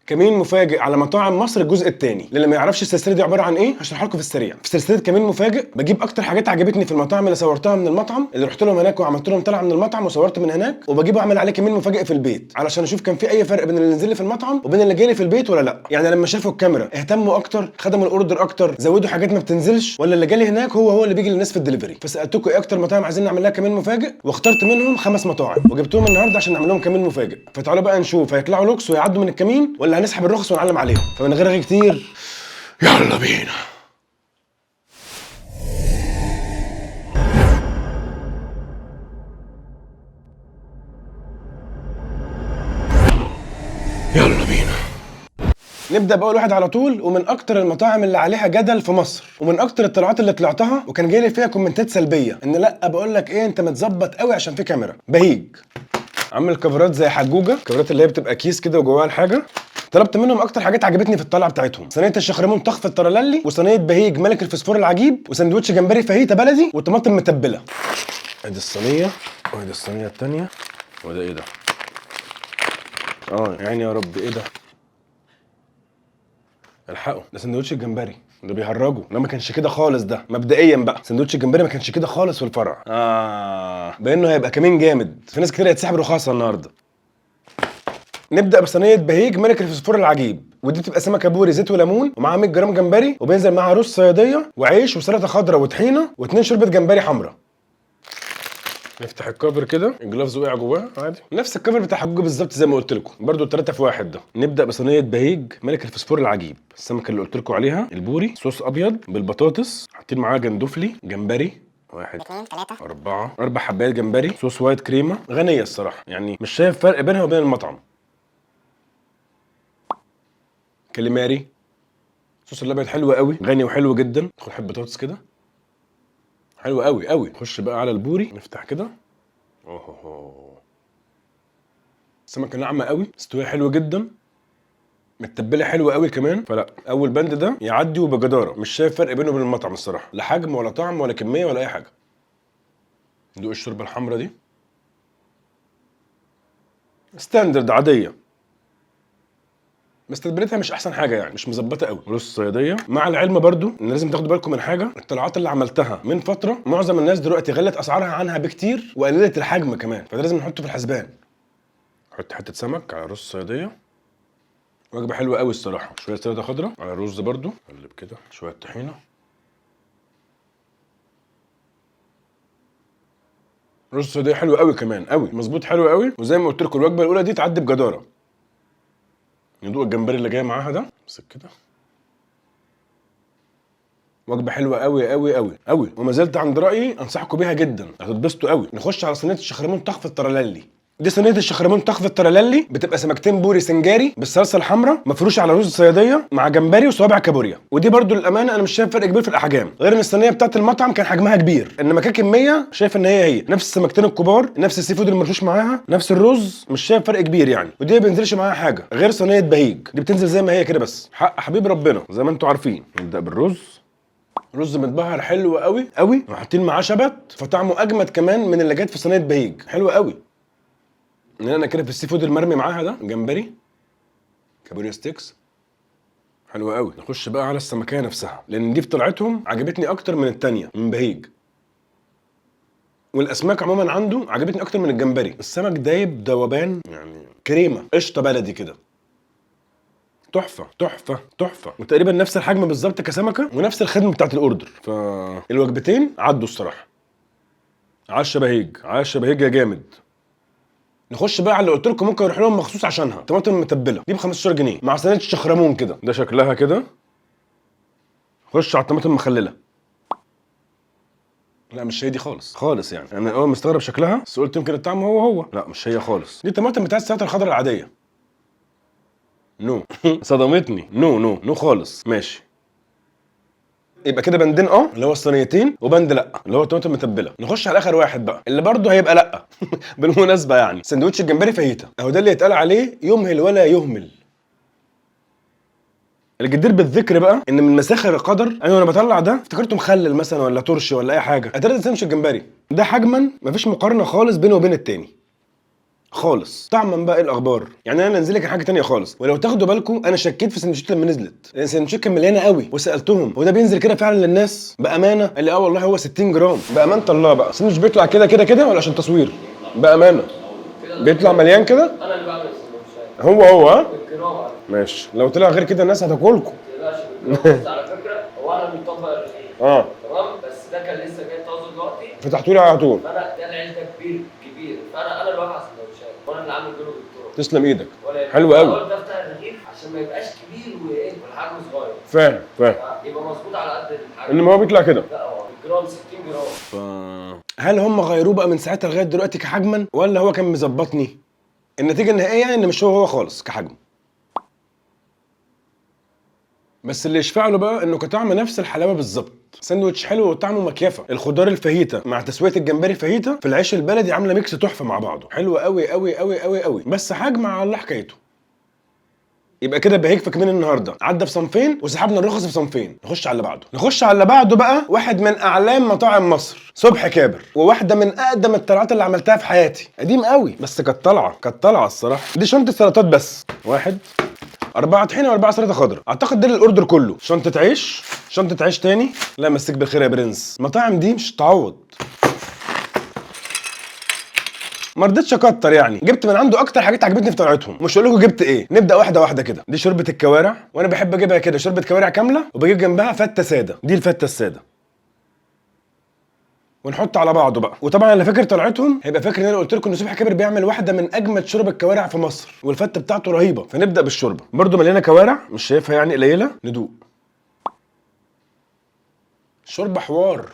كمين مفاجئ على مطاعم مصر الجزء الثاني. للي ما يعرفش السلسله دي عباره عن ايه هشرحها لكم في السريع. في سلسله كمين مفاجئ بجيب اكتر حاجات عجبتني في المطاعم اللي صورتها من المطعم، اللي رحت لهم هناك وعملت لهم طلعه من المطعم وصورت من هناك، وبجيبه اعمل عليه كمين مفاجئ في البيت علشان اشوف كان في اي فرق بين اللي نزل لي في المطعم وبين اللي جالي في البيت ولا لا. يعني لما شافوا الكاميرا اهتموا اكتر، خدموا الاوردر اكتر، زودوا حاجات ما بتنزلش، ولا اللي جالي هناك هو اللي بيجي للناس في الدليفري. فسالتكم ايه اكتر مطاعم عايزين نعمل لها كمين مفاجئ، واخترت منهم 5 مطاعم وجبتهم النهارده عشان نعمل لهم كمين مفاجئ. فتعالوا بقى نشوف هيطلعوا لوكس ويعدوا من الكمين ولا هنسحب الرخص ونعلم عليهم. فمن غير رغي كتير يلا بينا. يلا بينا. نبدا باول واحد على طول، ومن اكتر المطاعم اللي عليها جدل في مصر، ومن اكتر الطلعات اللي طلعتها وكان جاي لي فيها كومنتات سلبيه ان لا بقول لك ايه انت متظبط قوي عشان في كاميرا. بهيج عامل كفرات زي حجوجه، الكفرات اللي هي بتبقى كيس كده وجواها الحاجه. طلبت منهم اكتر حاجات عجبتني في الطلعه بتاعتهم: صينيه الشخرمون طخف الترللي، وصينيه بهيج ملك الفسفور العجيب، وسندوتش جمبري فاهيتا بلدي، وطماطم متبله. ادي الصينيه وادي الصينيه الثانيه. وده ايه ده؟ يعني يا رب ايه ده؟ الحقوا، ده سندوتش الجمبري. ده بيهرجوا، ده ما كانش كده خالص. ده مبدئيا بقى سندوتش الجمبري ما كانش كده خالص في الفرع. بانه هيبقى كمين جامد، في ناس كتير هتسحب رخاصه النهارده. نبدا بصينيه بهيج ملك الفسفور العجيب، ودي بتبقى سمكه بوري زيت وليمون ومعاها 100 جرام جمبري، وبينزل معاها رز صياديه وعيش وسلطه خضراء وطحينه و2 شوربه جمبري حمراء. نفتح الكفر كده، الجلافز وقع جواها عادي، نفس الكفر بتاع حجوجه بالظبط زي ما قلت لكم، برده 3 في 1 ده. نبدا بصينيه بهيج ملك الفسفور العجيب، السمكه اللي قلت لكم عليها البوري، صوص ابيض بالبطاطس، حاطين معاها جندفلي جمبري 1 2 3 4 حبايات جمبري، صوص وايت كريمه غنيه الصراحه، يعني مش شايف فرق بينها وبين المطعم. كاليماري، صوص الابيض حلو قوي، غني وحلو جدا. ندخل حبه بطاطس كده حلو قوي قوي. نخش بقى على البوري، نفتح كده. السمكه ناعمه قوي، مستويه حلو جدا، متبله حلوه قوي كمان. فلا اول بند ده يعدي وبجداره، مش شايف فرق بينه وبين المطعم الصراحه، لا حجم ولا طعم ولا كميه ولا اي حاجه. ندوق الشوربه الحمراء دي، ستاندرد عاديه، بس تتبيلتها مش احسن حاجه، يعني مش مظبطه قوي. رز صياديه، مع العلم برضو ان لازم تاخدوا بالكم من حاجه: الطلعات اللي عملتها من فتره معظم الناس دلوقتي غلت اسعارها عنها بكتير وقللت الحجم كمان، فده لازم نحطه في الحسبان. حط حته سمك على رز صياديه، وجبه حلوه قوي الصراحه. شويه سلطه خضراء على الرز برضو، قلب كده، شويه طحينه، رز صياديه حلو قوي كمان قوي، مظبوط حلو قوي. وزي ما قلت لكم الوجبه الاولى دي تعدي بجداره. ندوق الجمبري اللي جاي معاها ده، امسك كده. وجبه حلوه قوي قوي قوي قوي، وما زلت عند رايي انصحكم بيها جدا، هتتبسطوا قوي. نخش على صينيه الشخرمون طخف الترللي. دي صينيه الشخرمون طخف الترللي بتبقى سمكتين بوري سنجاري بالصلصه الحمراء مفروشه على رز صياديه مع جمبري وصوابع كابوريا. ودي برضو للامانه انا مش شايف فرق كبير في الاحجام، غير ان الصينيه بتاعت المطعم كان حجمها كبير، انما ككميه شايف ان هي نفس السمكتين الكبار، نفس السي فود المرشوش معاها، نفس الرز، مش شايف فرق كبير يعني. ودي ما بينزلش معاها حاجه غير صينيه بهيج، دي بتنزل زي ما هي كده بس، حق حبيب ربنا زي ما انتم عارفين. نبدا بالرز، رز متبهر حلو قوي قوي، وحاطين معاه شبت فطعمه اجمد كمان من اللي جات في صينيه بهيج، حلو قوي. انا كده في السي فود المرمي معاها ده جمبري كابوريا ستيكس، حلو قوي. نخش بقى على السمكيه نفسها، لان دي في طلعتهم عجبتني اكتر من التانيه من بهيج، والاسماك عموما عنده عجبتني اكتر من الجمبري. السمك دايب ذوبان، يعني كريمه قشطه بلدي كده، تحفه تحفه تحفه، وتقريبا نفس الحجم بالظبط كسمكه ونفس الخدمه بتاعت الاوردر. فالوجبتين عدوا الصراحه. عاش بهيج، عاش بهيج يا جامد. نخش بقى على اللي قلت لكم ممكن اروح لهم مخصوص عشانها: طماطم متبله، دي ب 15 جنيه مع صينيه الشخرمون كده، ده شكلها كده. خش على الطماطم المخلله. لا مش هي دي خالص خالص، يعني انا مستغرب شكلها، بس قلت يمكن الطعم هو. لا مش هي خالص، دي الطماطم بتاعت السلطه الخضراء العاديه. نو صدمتني، نو نو نو خالص. ماشي، يبقى كده بندين اللي هو الصينيتين، وبند لا اللي هو الطماطم المتبله. نخش على اخر واحد بقى اللي برضه هيبقى لا بالمناسبه، يعني سندوتش الجمبري فاهيتا، اهو ده اللي يتقال عليه يمهل ولا يهمل. الجدير بالذكر بقى ان من مساخر القدر، انا وانا بطلع ده افتكرته مخلل مثلا ولا ترشي ولا اي حاجه، اتاري ده سندوتش الجمبري. ده حجما مفيش مقارنه خالص بينه وبين التاني. خالص. طعما بقى ايه الاخبار؟ يعني انا انزل لك حاجه تانية خالص. ولو تاخدوا بالكم انا شكيت في السندوتشات لما نزلت، لان السندوتشات كانت مليانه قوي، وسالتهم هو ده بينزل كده فعلا للناس بامانه؟ قال لي اه والله هو 60 جرام. بامانه الله بقى السندوتش بيطلع كده كده كده ولا عشان تصوير؟ بامانه بيطلع مليان كده؟ انا اللي بعمل السندوتشات. هو ها؟ بالجرام. ماشي، لو طلع غير كده الناس هتاكلكم. بس على فكره هو انا بنطبق الرغيف تمام، بس ده كان لسه جاي طازه دلوقتي، فتحتوا لي على طول. فانا ده العيش ده كبير فانا اللي بقى سندوتشات، وانا اللي عامل جوه بالطرق. تسلم ايدك، حلو قوي. قلت افتح الرغيف عشان ما يبقاش كبير وايه والحجم صغير. فاهم يبقى مظبوط على قد الحجم. انما هو بيطلع كده؟ لا هو الجرام 60 جرام. هل هم غيروه بقى من ساعتها لغايه دلوقتي كحجما، ولا هو كان مظبطني؟ النتيجه النهائيه ان مش هو خالص كحجم. بس اللي يشفع له بقى انه كطعم نفس الحلاوه بالظبط. ساندوتش حلو وطعمه مكيفه، الخضار الفاهيتا مع تسويه الجمبري فاهيتا في العيش البلدي عامله ميكس تحفه مع بعضه، حلو قوي قوي قوي قوي قوي. بس حجم على الله حكايته. يبقى كده بهيك في كمان النهارده عدى في صنفين وسحبنا الرخص في صنفين. نخش على اللي بعده بقى. واحد من اعلام مطاعم مصر، صبحي كابر، وواحده من اقدم الطلعات اللي عملتها في حياتي. قديم قوي بس كانت طالعه الصراحه. دي شنطه سلطات بس. واحد 4 طحينه و4 سلطه خضراء، اعتقد ده الاوردر كله. شنطه عيش تاني. لا مسك بالخير يا برنس، المطاعم دي مش تعوض. ما رضيتش اكتر يعني، جبت من عنده اكتر حاجات عجبتني في طلعتهم. مش هقول لكم جبت ايه، نبدا واحده واحده كده. دي شوربه الكوارع، وانا بحب اجيبها كده شوربه كوارع كامله، وبجيب جنبها فته ساده. دي الفته الساده، ونحط على بعضه بقى. وطبعا اللي فاكر طلعتهم هيبقى فاكر ان انا قلت لكم ان صبحي كابر بيعمل واحده من اجمد شوربه الكوارع في مصر، والفته بتاعته رهيبه. فنبدا بالشوربه، برده مليانه كوارع، مش شايفها يعني قليله. ندوق شوربه حوار.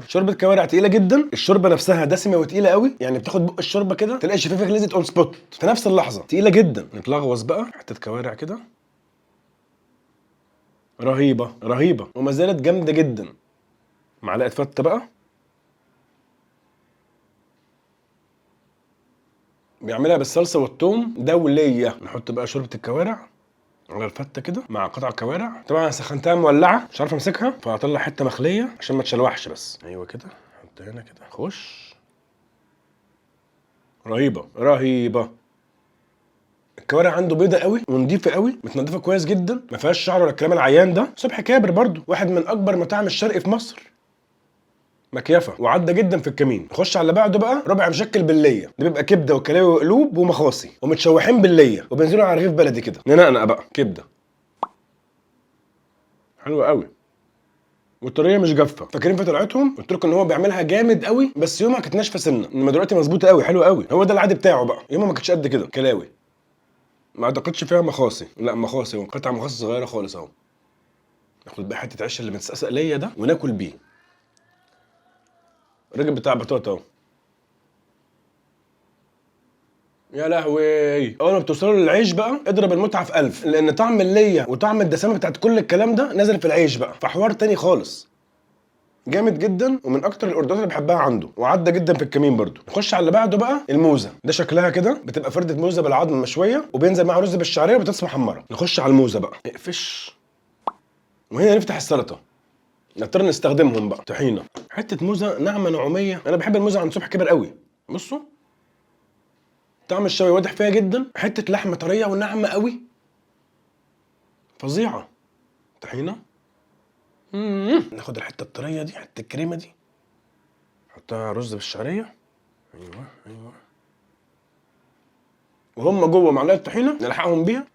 شوربه كوارع تقيله جدا، الشوربه نفسها دسمه وتقيله قوي، يعني بتاخد بق الشوربه كده تلاقي شفافك نزلت اون سبوت في نفس اللحظه، تقيله جدا. نتلغوص بقى حته كوارع كده، رهيبه وما زالت جامده جدا. معلقه فته بقى، بيعملها بالصلصه والثوم دوليه. نحط بقى شوربه الكوارع على الفته كده مع قطع كوارع. طبعا انا سخنتها مولعه مش عارف امسكها، فهطلع حته مخليه عشان ما تشلوحش. بس ايوه كده، حط هنا كده. خش. رهيبه. الكوارع عنده بيضه قوي ونضيفه قوي، متنضفه كويس جدا، ما فيهاش شعر ولا الكلام العيان ده. صبحي كابر برضو واحد من اكبر مطاعم الشرق في مصر، مكيفه وعدى جدا في الكمين. نخش على اللي بعده بقى. ربع مشكل بالليه، ده بيبقى كبده وكلاوي وقلوب ومخاصي ومتشوحين بالليه وبينزلوا على رغيف بلدي كده. ننقنق بقى كبده، حلوه قوي والطريه مش جافه. فاكرين في طلعتهم قلت لكم ان هو بيعملها جامد قوي، بس يومها كانت ناشفه سنه، انما دلوقتي مظبوطه قوي، حلوه قوي. هو ده العادي بتاعه بقى. يومها ما كانتش قد كده. كلاوي ما اعتقدش فيها مخاصي، لا مخاصي وقطع مخاصي صغيره خالص اهو. ناخد بقى حته عيش اللي متسقسق ليا ده وناكل بيه. الراجل بتاع بطاطا اهو. يا لهوي، اول ما بتوصلوا للعيش بقى اضرب المتعه في 1000، لان طعم الليه وطعم الدسامه بتاعت كل الكلام ده نازل في العيش بقى، فحوار تاني خالص. جامد جدا ومن اكتر الاوردرات اللي بحبها عنده، وعدى جدا في الكمين برضو. نخش على اللي بعده بقى. الموزه، ده شكلها كده بتبقى فرده موزه بالعظم مشويه، وبينزل معاها رز بالشعريه وبطاطس محمره. نخش على الموزه بقى. اقفش. وهنا نفتح السلطه، نضطر نستخدمهم بقى. طحينه، حته موزه ناعمه نعوميه. انا بحب الموزه عند صبحي كبر قوي. بصوا طعم الشوي واضح فيها جدا، حته لحمه طريه وناعمه قوي، فظيعه. طحينه. ناخد الحته الطريه دي، حته الكريمه دي، نحطها رز بالشعريه. ايوه وهم جوه معلقه طحينه نلحقهم بيها.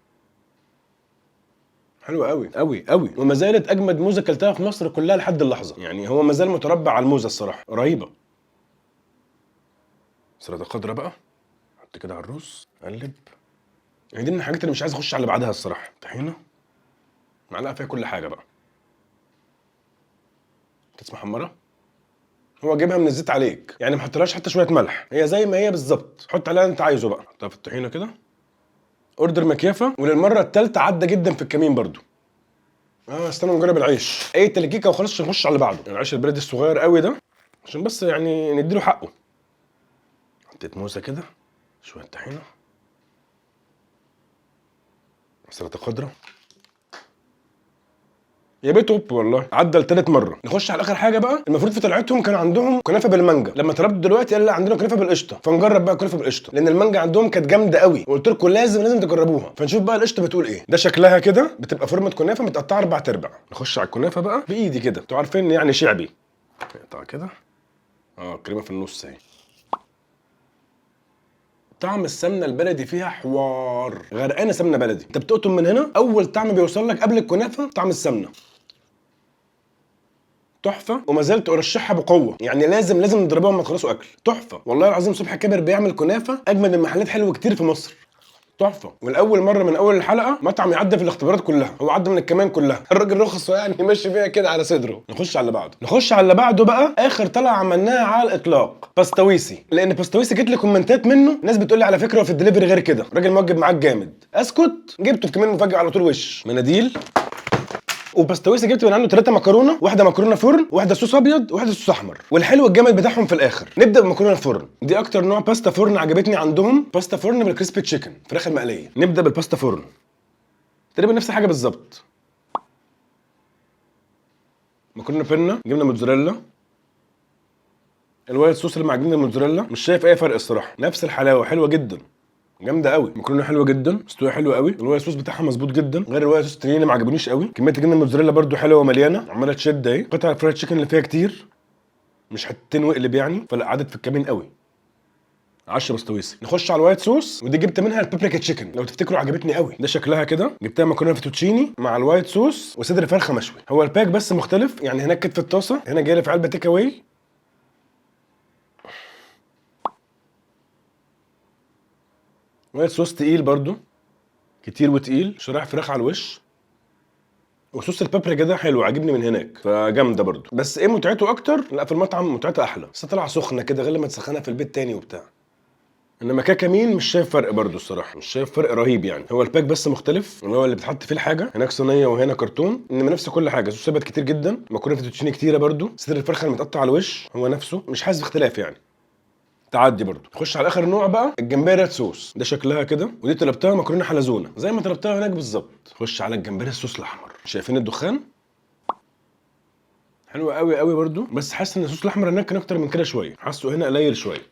حلوه قوي قوي قوي، وما زالت اجمد موزه اكلتها في مصر كلها لحد اللحظه. يعني هو ما زال متربع على الموزه الصراحه، رهيبه. سلطه خضراء بقى، حط كده على الرز، قلب. يعني دي من الحاجات اللي مش عايز اخش على اللي بعدها الصراحه. طحينه، معلقه فيها كل حاجه بقى. بطاطس محمره، هو جايبها من الزيت عليك، يعني ما حطلهاش حتى شويه ملح، هي زي ما هي بالظبط. حط عليها اللي انت عايزه بقى. حطها في الطحينه كده. اوردر مكيفه، وللمره الثالثه عدى جدا في الكمين برضو. استنى نجرب العيش. اي تلكيكه وخلاص عشان نخش على اللي بعده. العيش البلدي الصغير قوي ده عشان بس يعني نديله حقه. حطيت موزه كده، شويه طحينه، سلطه خضراء. يا بيت هوب والله عدى لتالت مره. نخش على اخر حاجه بقى. المفروض في طلعتهم كان عندهم كنافه بالمانجا، لما طلبت دلوقتي قال لا عندنا كنافه بالقشطه، فنجرب بقى كنافه بالقشطه لان المانجا عندهم كانت جامده قوي وقلت لكم لازم تجربوها. فنشوف بقى القشطه بتقول ايه. ده شكلها كده بتبقى فورمه كنافه متقطعه 4/4. نخش على الكنافه بقى بايدي كده، انتوا عارفين يعني شعبي. نقطع كده كريمه في النص اهي. طعم السمنه البلدي فيها حوار، غرقانه سمنه بلدي. انت بتقطم من هنا اول طعم بيوصل لك قبل الكنافه طعم السمنه. تحفه، وما زلت ارشحها بقوه، يعني لازم نضربوها لما تخلصوا اكل. تحفه والله العظيم. صبحي كابر بيعمل كنافه اجمد من محلات حلوه كتير في مصر. تحفه. والاول مره من اول الحلقه مطعم يعدي في الاختبارات كلها، هو عدى من الكمان كلها. الراجل رخص يعني يمشي فيها كده على صدره. نخش على اللي بعده بقى. اخر طلعه عملناها على الاطلاق باستويسي، لان باستويسي جت لي كومنتات منه ناس بتقول لي على فكره في الدليفري غير كده، الراجل موجب معاك جامد. اسكت، جبته في كمان مفاجاه على طول. وش مناديل. وباستويسي جبت من عنده 3 مكرونه، واحده مكرونه فرن، واحده صوص ابيض، واحده صوص احمر. والحلو الجامد بتاعهم في الاخر. نبدا بمكرونه فرن، دي اكتر نوع باستا فرن عجبتني عندهم. باستا فرن بالكريسبي تشيكن، فراخ المقليه. نبدا بالباستا فرن، تقريبا نفس الحاجه بالظبط. مكرونه بينا، جبنه موتزاريلا، الوايت صوص اللي مع جبنه الموتزاريلا. مش شايف اي فرق الصراحه، نفس الحلاوه، حلوه جدا، جامده قوي. مكرونه حلوه جدا، مستويه حلوه قوي. الوايت صوص بتاعها مظبوط جدا، غير الوايت صوص التانيين اللي ما عجبونيش قوي. كميه الجبنه الموتزاريلا برده حلوه ومليانه، عماله تشد اهي. قطع الفرايد تشيكن اللي فيها كتير، مش حتتين وقلب يعني، فلا قعدت في الكمين قوي. 10 باستويسي. نخش على الوايت صوص، ودي جبت منها البابريكا تشيكن لو تفتكروا، عجبتني قوي. ده شكلها كده. جبتها مكرونه فيتوتشيني مع الوايت صوص وصدر فرخه مشوي. هو الباك بس مختلف، يعني هناك كانت في الطاسه، هنا جايه في علبه تيك اواي. وايت صوص تقيل برضو، كتير وتقيل. شرايح فراخ على الوش، وصوص البابريكا ده حلو، عاجبني من هناك، فجامده برضو. بس ايه متعته اكتر؟ لا في المطعم متعتها احلى، بس طلع سخنه كده غير لما تسخنها في البيت تاني وبتاع. انما كمين مش شايف فرق برضو الصراحه، مش شايف فرق رهيب يعني. هو الباك بس مختلف، اللي هو اللي بتحط فيه الحاجه. هناك صينيه وهنا كرتون، انما نفس كل حاجه. صوص ثابت كتير جدا، مكرونه فيتوتشيني كتيره برضو. صدر الفرخه المتقطع على الوش هو نفسه، مش حاسس باختلاف يعني. تعدي برضو. نخش على اخر نوع بقى، الجمبري ريد صوص. ده شكلها كده، ودي طلبتها مكرونه حلزونه زي ما طلبتها هناك بالظبط. خش على الجمبري الصوص الاحمر، شايفين الدخان؟ حلوه قوي قوي برضو، بس حاسس ان الصوص الاحمر هناك كان اكتر من كده شويه، حاسه هنا قليل شويه.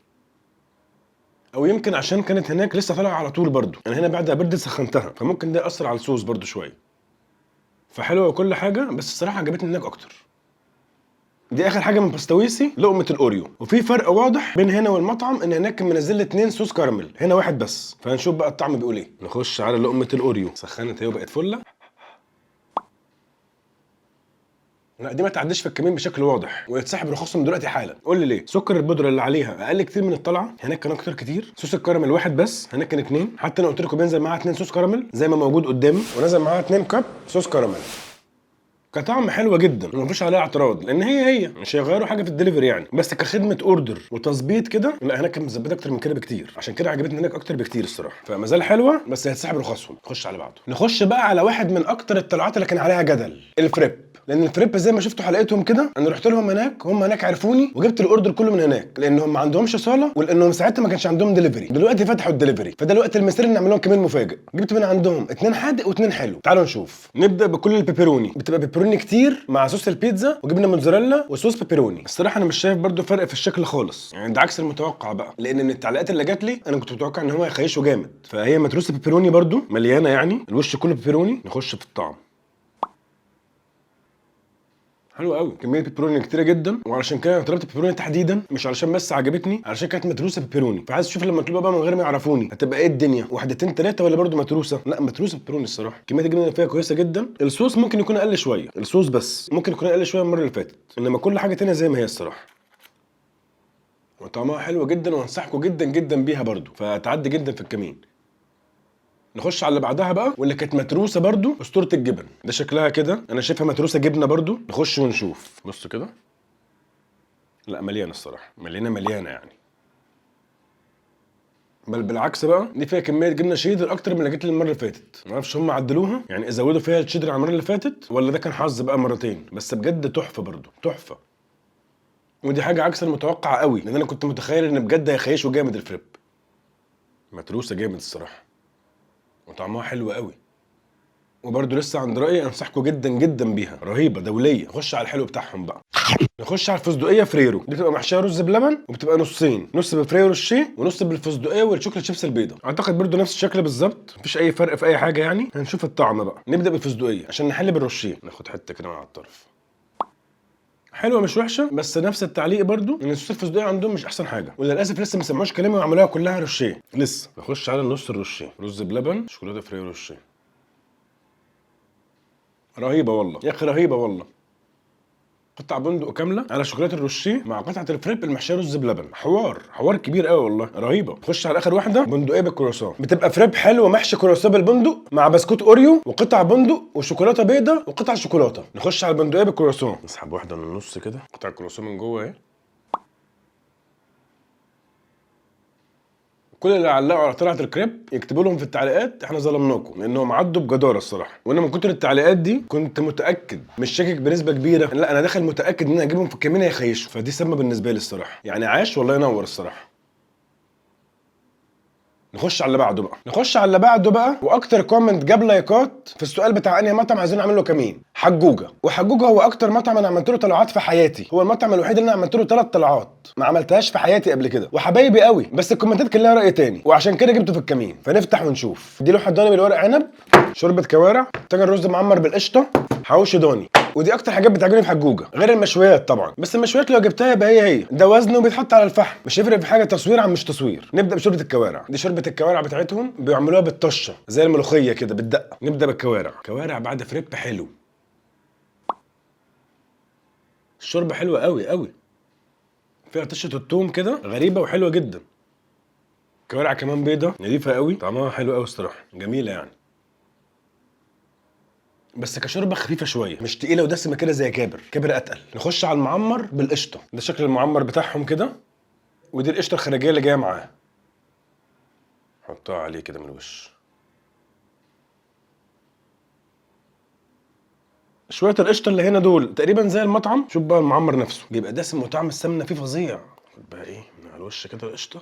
او يمكن عشان كانت هناك لسه طالعه على طول برضو، يعني هنا بعد برد سخنتها، فممكن ده ياثر على الصوص برضو شويه. فحلوه وكل حاجه، بس الصراحه عجبتني هناك اكتر. دي اخر حاجه من باستويسي، لقمه الاوريو. وفي فرق واضح بين هنا والمطعم، ان هناك كان منزل لي 2 صوص كراميل، هنا واحد بس. فهنشوف بقى الطعم بيقول ايه. نخش على لقمه الاوريو. سخنت اهي وبقت فله. لا دي ما تعديش في الكمين بشكل واضح، ويتسحب رخصهم دلوقتي حالا. قول لي ليه؟ سكر البودره اللي عليها اقل كتير من الطلعه، هناك كان اكتر كتير. صوص الكراميل واحد بس، هناك كان 2. حتى انا قلت لكم بينزل معاها 2 صوص كراميل زي ما موجود قدامي، ونزل معاها 2 كاب صوص كراميل. كطعم حلوه جدا ومفيش عليها اعتراض، لان هي مش هيغيروا حاجه في الدليفري يعني. بس كخدمه اوردر وتظبيط كده، لا هناك كانت مظبطه اكتر من كده بكتير. عشان كده عجبتني هناك اكتر بكتير الصراحه. فما زال حلوه، بس هتسحب رخصهم. نخش على بعضه. نخش بقى على واحد من اكتر الطلعات اللي كان عليها جدل، الفريب. لان الفريب زي ما شفتوا حلقتهم كده، انا رحت لهم هناك، هم هناك عرفوني، وجبت الاوردر كله من هناك، لانهم ما عندهمش صاله، ولانهم ساعتها ما كانش عندهم دليفري. دلوقتي فتحوا الدليفري، فده الوقت المثالي نعمل لهم كمان مفاجئ. جبت من عندهم 2 حادق و2 حلو. تعالوا نشوف. نبدا بكل البيبروني. بتبقى بيبروني كتير مع صوص البيتزا وجبنه موتزاريلا وصوص بيبروني. الصراحه انا مش شايف برده فرق في الشكل خالص، يعني ده عكس المتوقع بقى، لان من التعليقات اللي جات لي انا كنت متوقع ان هو هيخيشوا جامد. فهي متروسه بيبروني برده، مليانه يعني، الوش كله بيبروني. نخش في الطعم. حلو قوي، كميه بيبروني كتيره جدا. وعلشان كده انا طلبت بيبروني تحديدا، مش علشان بس عجبتني، علشان كانت متروسه بيبروني. فعايز اشوف لما اطلبها بقى من غير ما يعرفوني هتبقى ايه الدنيا، واحدتين 3 ولا برده متروسه. لا متروسه بيبروني الصراحه. كميه الجبنه اللي فيها كويسه جدا. الصوص ممكن يكون اقل شويه، الصوص بس ممكن يكون اقل شويه من المره اللي فاتت، انما كل حاجه تانية زي ما هي الصراحه. وطعمها حلو جدا، وانصحكم جدا جدا بيها برده، فتعدي جدا في الكمين. نخش على اللي بعدها بقى، واللي كانت متروسه برده، اسطوره الجبن. ده شكلها كده، انا شايفها متروسه جبنه برده. نخش ونشوف. بصوا كده، لا مليانه الصراحه، مليانه يعني. بل بالعكس بقى، دي فيها كميه جبنه شيدر اكتر من اللي جت لي المره اللي فاتت. ما اعرفش هم عدلوها يعني، زودوا فيها الشيدر على المره اللي فاتت، ولا ده كان حظ بقى مرتين. بس بجد تحفه برده، تحفه. ودي حاجه عكس المتوقع قوي، لان انا كنت متخيل ان بجد هيخيشوا جامد الفريب. متروسه جامد الصراحه، وطعمها حلو قوي. وبرده لسه عند رايي انصحكم جدا جدا بيها، رهيبه دوليه. نخش على الحلو بتاعهم بقى. نخش على الفستقيه فريرو، دي بتبقى محشيه رز بلبن وبتبقى نصين، نص بالفريرو الشي ونص بالفستقيه والشوكليت شيبس البيضه. اعتقد برده نفس الشكل بالظبط، مفيش اي فرق في اي حاجه يعني. هنشوف الطعم بقى. نبدا بالفستقيه عشان نحل بالرشيه. ناخد حته كده من على الطرف. حلوه مش وحشه، بس نفس التعليق برضو ان الصوص الفستقيه عندهم مش احسن حاجه، وللاسف لسه ما سمعوش كلامي وعملوها كلها روشيه لسه. نخش على النص الروشيه، رز بلبن شوكولاته فريرو روشيه. رهيبه والله يا اخي، رهيبه والله. قطع بندق كامله على شوكولاته الروشيه مع قطعه الفريب المحشيه رز بلبن، حوار كبير قوي والله، رهيبه. نخش على اخر واحده، بندقيه بالكرواسون. بتبقى فريب حلو محشي كرواسون بالبندق مع بسكوت اوريو وقطع بندق وشوكولاته بيضه وقطع شوكولاته. نخش على البندقيه بالكرواسون، نسحب واحده من النص كده، قطع الكرواسون من جوه اهي. كل اللي علقوا على طلعه الكريب يكتبوا لهم في التعليقات احنا ظلمناكم، لانهم عدوا بجداره الصراحه. وانا من كتر التعليقات دي كنت متاكد، مش شاكك بنسبه كبيره، لا انا داخل متاكد ان انا هجيبهم في الكمين هيخيشوا، فدي سمه بالنسبه لي الصراحه يعني. عاش والله ينور الصراحه. نخش على اللي بعده بقى، واكتر كومنت جاب لايكات في السؤال بتاع انهي مطعم عايزين نعمل له كمين. حجوجه. وحجوجه هو اكتر مطعم انا عملت له طلعات في حياتي، هو المطعم الوحيد اللي انا عملت له 3 طلعات ما عملتهاش في حياتي قبل كده، وحبايبي قوي، بس الكومنتات كان لها راي تاني وعشان كده جبته في الكمين. فنفتح ونشوف. دي لوحه ضاني بالورق عنب، شوربه كوارع، طاجن رز معمر بالقشطه، حواوشي ضاني. ودي اكتر حاجات بتعجبني في حجوجه، غير المشويات طبعا، بس المشويات لو جبتها يبقى هي ده وزنه وبيتحط على الفحم، مش هيفرق في حاجه تصوير عن مش تصوير. نبدا بشوربه الكوارع. دي شوربه الكوارع بتاعتهم بيعملوها بالطشه زي الملوخيه كده بالدقه. نبدا بالكوارع. كوارع بعد فريب حلو. الشوربه حلوه قوي قوي، فيها طشه الثوم كده غريبه وحلوه جدا. كوارع كمان بيضه نضيفه قوي، طعمها حلو قوي الصراحه، جميله يعني. بس كشوربه خفيفه شويه، مش تقيله ودسمه كده زي كابر اتقل. نخش على المعمر بالقشطه. ده شكل المعمر بتاعهم كده، ودي القشطه الخارجيه اللي جايه معاه. حطها عليه كده من الوش. شويه القشطه اللي هنا دول تقريبا زي المطعم. شوف بقى المعمر نفسه بيبقى دسم وطعم السمنه فيه فظيع. خد بقى ايه من على الوش كده القشطه.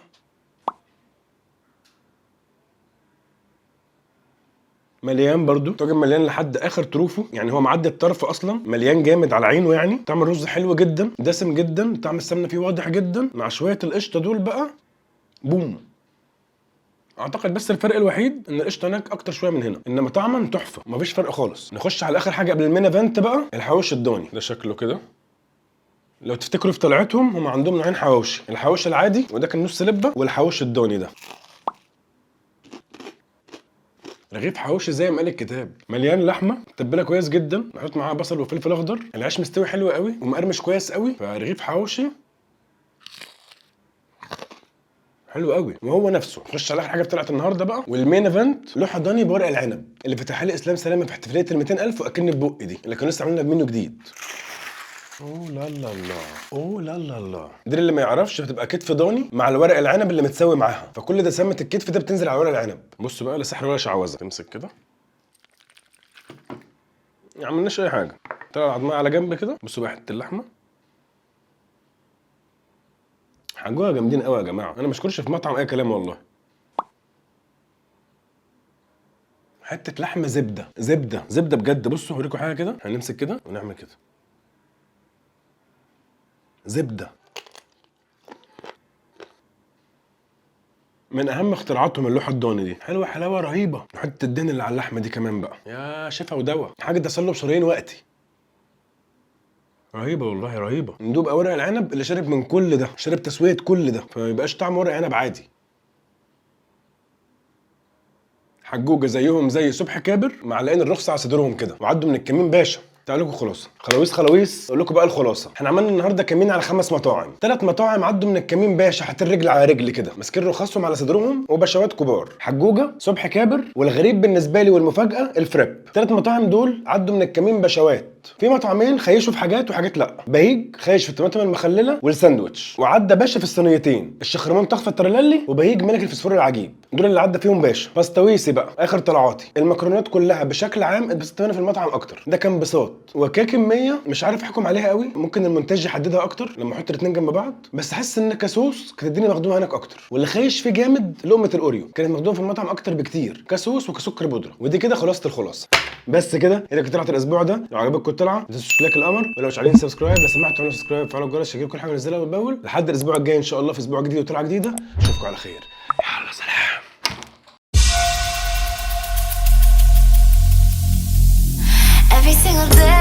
مليان برضو، طاجن مليان لحد اخر طروفه يعني، هو معدي الطرف اصلا، مليان جامد على عينه يعني. طعم الرز حلو جدا، دسم جدا، طعم السمنه فيه واضح جدا، مع شويه القشطه دول بقى بوم. اعتقد بس الفرق الوحيد ان القشطه هناك اكتر شويه من هنا، انما طعما تحفه، مفيش فرق خالص. نخش على اخر حاجه قبل المين ايفنت بقى، الحواوشي الضاني. ده شكله كده. لو تفتكروا في طلعتهم هم عندهم نوعين حواوشي، الحواوشي العادي وده كان نص لبه، والحواوشي الضاني ده رغيف حواوشي زي ما قال الكتاب، مليان لحمه متبله كويس جدا، نحط معاها بصل وفلفل اخضر، العيش مستوي حلو قوي ومقرمش كويس قوي، فرغيف حواوشي حلو قوي وهو نفسه. نخش على اخر حاجه طلعت النهارده بقى، والمين ايفنت، لوحه ضاني بورق العنب اللي فتحها لي اسلام سلامه في احتفاليه ال 200,000 واكن ببقي دي، اللي كانوا لسه عاملين منه جديد. اوه لا لا لا، اوه لا لا لا. دي اللي ما يعرفش بتبقى كتف ضاني مع الورق العنب اللي متساوي معاها، فكل ده سمه الكتف ده بتنزل على ورق العنب. بص بقى لا سحر ولا شعوذه، تمسك كده ما عملناش اي حاجه، طلع العظمه على جنب كده. بصوا بقى حته اللحمه، حجوها جامدين قوي يا جماعه، انا مش كلش في مطعم اي كلام والله. حته لحمه زبده بجد. بصوا هوريكم حاجه كده، هنمسك كده ونعمل كده زبده. من اهم اختراعاتهم اللوحه الضاني دي، حلوه حلاوه رهيبه. حته الدهن اللي على اللحمه دي كمان بقى، يا شفا ودواء، حاجه ده له بشرايين وقتي. رهيبه والله رهيبه. ندوب ورق العنب اللي شارب من كل ده، شارب تسويه كل ده، فما يبقاش طعم ورق عنب عادي. حجوجه زيهم زي صبحي كابر، معلقين الرخصه على صدرهم كده وعدوا من الكمين باشا. تعالوا لكم خلاصه خلاويص. اقول لكم بقى الخلاصه، احنا عملنا النهارده كمين على 5 مطاعم، 3 مطاعم عدوا من الكمين باشا، حاطين رجل على رجل كده، ماسكين رخصهم على صدرهم وبشوات كبار. حجوجه، صبحي كابر، والغريب بالنسبه لي والمفاجاه الفريب. 3 مطاعم دول عدوا من الكمين بشوات. في مطعمين خيشوا في حاجات وحاجات لا. بهيج خيش في الطماطم المخلله والساندوتش، وعدى باشا في الصينيتين، الشخرمان تحفه الترللي وبهيج ملك الفسفور العجيب، دول اللي عدى فيهم باشا. باستويسي بقى اخر طلعاتي. المكرونات كلها بشكل عام اتبسطت منها في المطعم اكتر، ده كان بساط. وككميه مش عارف احكم عليها قوي، ممكن المونتاج يحددها اكتر لما احط الاثنين جنب بعض، بس حاسس ان كصوص كانت الدنيا مخدومه هناك اكتر. واللي خايش فيه جامد لقمه الاوريو، كانت مخدومه في المطعم اكتر بكتير كصوص وكسكر بودره. ودي كده خلاصه الخلاصه. بس كده هي كانت طلعه الاسبوع ده. لو عجبتكم الطلعه ما تنسوش لايك القمر، ولو مش عاملين سبسكرايب لو سمحتوا اعملوا سبسكرايب وفعلوا الجرس عشان يجيلكم كل حاجه بنزلها اول باول. لحد الاسبوع الجاي ان شاء الله في اسبوع جديد وطلعه جديده. اشوفكم على خير، يلا سلام. Every single day